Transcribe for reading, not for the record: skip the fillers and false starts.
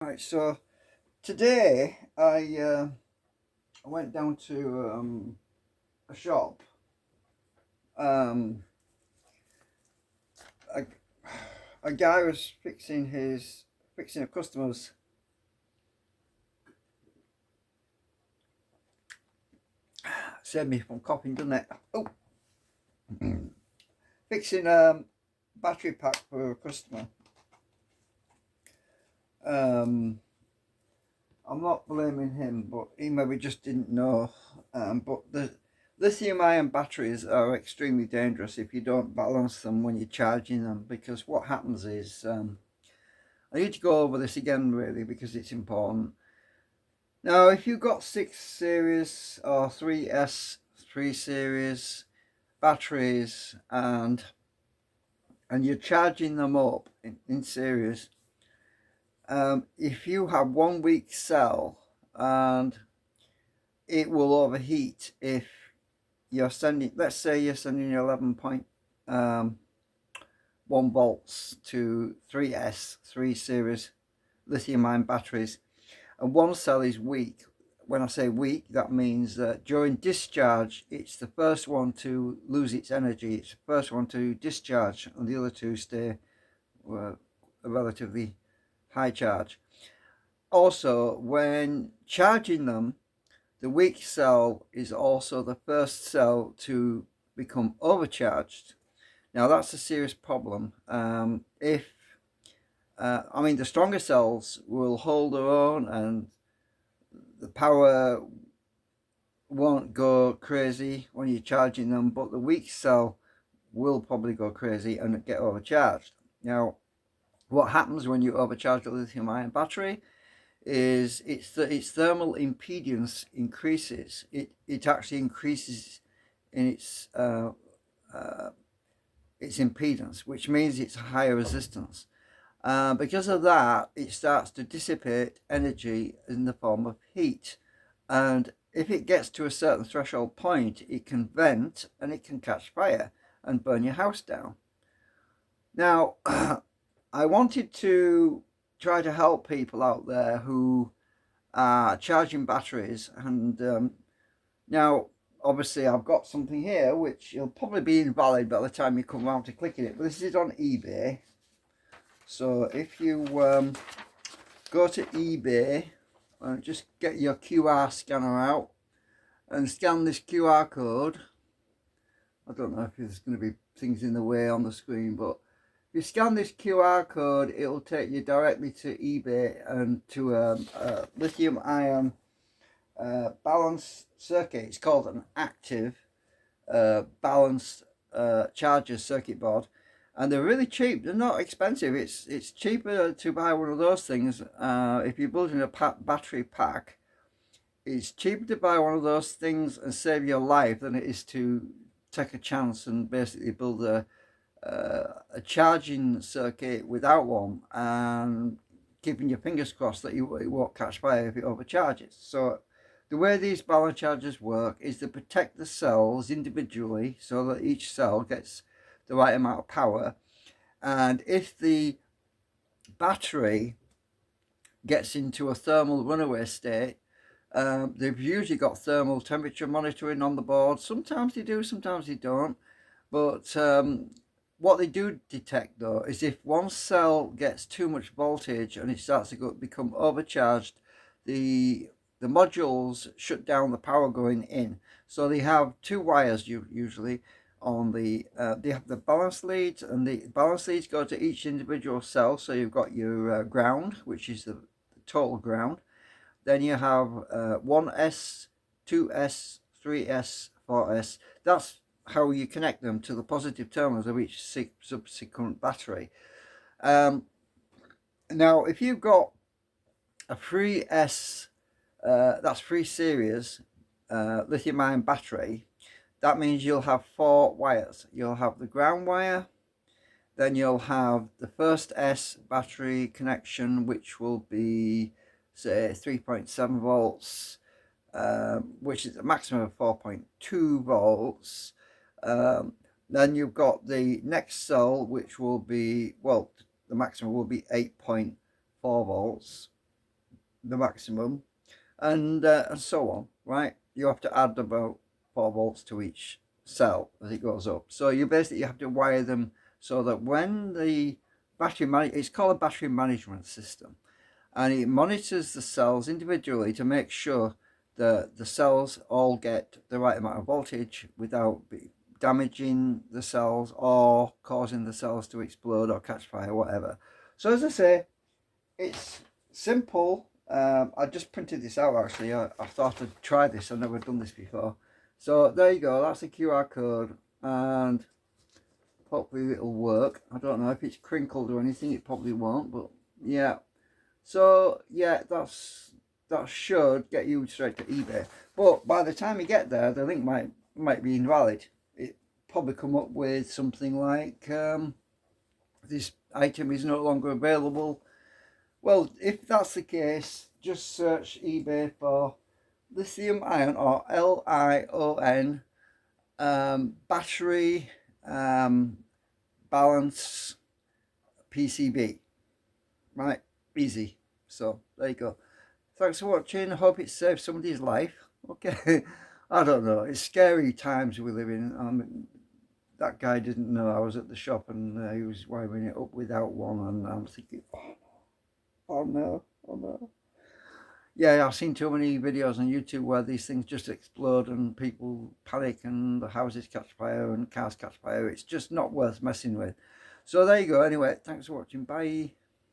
Right, so today I went down to a shop. Um, a, a guy was fixing a customer's saved me from coughing, doesn't it? Oh, fixing battery pack for a customer. Um, I'm not blaming him, but he maybe just didn't know. But the lithium ion batteries are extremely dangerous if you don't balance them when you're charging them, because what happens is I need to go over this again really because it's important. Now, if you've got 6 series or 3S 3 series batteries and you're charging them up in series, if you have 1 week cell, and it will overheat if you're sending, let's say you're sending 11.1 volts to 3S 3 series lithium ion batteries, and one cell is weak. When I say weak, that means that during discharge, it's the first one to lose its energy. It's the first one to discharge, and the other two stay a relatively high charge. Also, when charging them, the weak cell is also the first cell to become overcharged. Now, that's a serious problem. If I mean, the stronger cells will hold their own and the power won't go crazy when you're charging them, but the weak cell will probably go crazy and get overcharged. Now, what happens when you overcharge a lithium ion battery is its thermal impedance increases. It actually increases in its impedance, which means it's higher resistance. Because of that, it starts to dissipate energy in the form of heat. And if it gets to a certain threshold point, it can vent and it can catch fire and burn your house down. Now, I wanted to try to help people out there who are charging batteries. And now, obviously, I've got something here which will probably be invalid by the time you come around to clicking it. But this is on eBay. So if you go to eBay and just get your QR scanner out and scan this QR code. I don't know if there's going to be things in the way on the screen, but if you scan this QR code, it will take you directly to eBay and to a lithium ion balanced circuit. It's called an active balanced charger circuit board, and they're really cheap. They're not expensive. It's cheaper to buy one of those things if you're building a battery pack. It's cheaper to buy one of those things and save your life than it is to take a chance and basically build a charging circuit without one and keeping your fingers crossed that it won't catch fire if it overcharges. So the way these balance chargers work is to protect the cells individually so that each cell gets the right amount of power. And if the battery gets into a thermal runaway state, they've usually got thermal temperature monitoring on the board. Sometimes they do, sometimes they don't. But what they do detect though is if one cell gets too much voltage and it starts to become overcharged, the modules shut down the power going in. So they have two wires usually on they have the balance leads, and the balance leads go to each individual cell. So you've got your ground, which is the total ground. Then you have 1S, 2S, 3S, 4S. That's how you connect them to the positive terminals of each subsequent battery. Now, if you've got a 3S, that's 3 series lithium ion battery, that means you'll have 4 wires. You'll have the ground wire, then you'll have the first S battery connection, which will be, say, 3.7 volts, which is a maximum of 4.2 volts. Then you've got the next cell, which will be, well, the maximum will be 8.4 volts. the maximum, and so on, right? You have to add about 4 volts to each cell as it goes up. So you basically have to wire them so that when the it's called a battery management system, and it monitors the cells individually to make sure that the cells all get the right amount of voltage without damaging the cells or causing the cells to explode or catch fire, whatever. So as I say, it's simple. I just printed this out actually. I thought I'd try this. I've never done this before. So there you go. That's the QR code, and hopefully it'll work. I don't know if it's crinkled or anything. It probably won't, but yeah. So yeah, that should get you straight to eBay. But by the time you get there, the link might be invalid. It probably come up with something like this item is no longer available. Well, if that's the case, just search eBay for lithium ion, or LION, battery balance PCB. Right, easy. So there you go. Thanks for watching. I hope it saved somebody's life. Okay. I don't know. It's scary times we live in. That guy didn't know I was at the shop, and he was wiring it up without one, and I'm thinking, oh no, oh no. Yeah, I've seen too many videos on YouTube where these things just explode and people panic and the houses catch fire and cars catch fire. It's just not worth messing with. So there you go. Anyway, thanks for watching. Bye.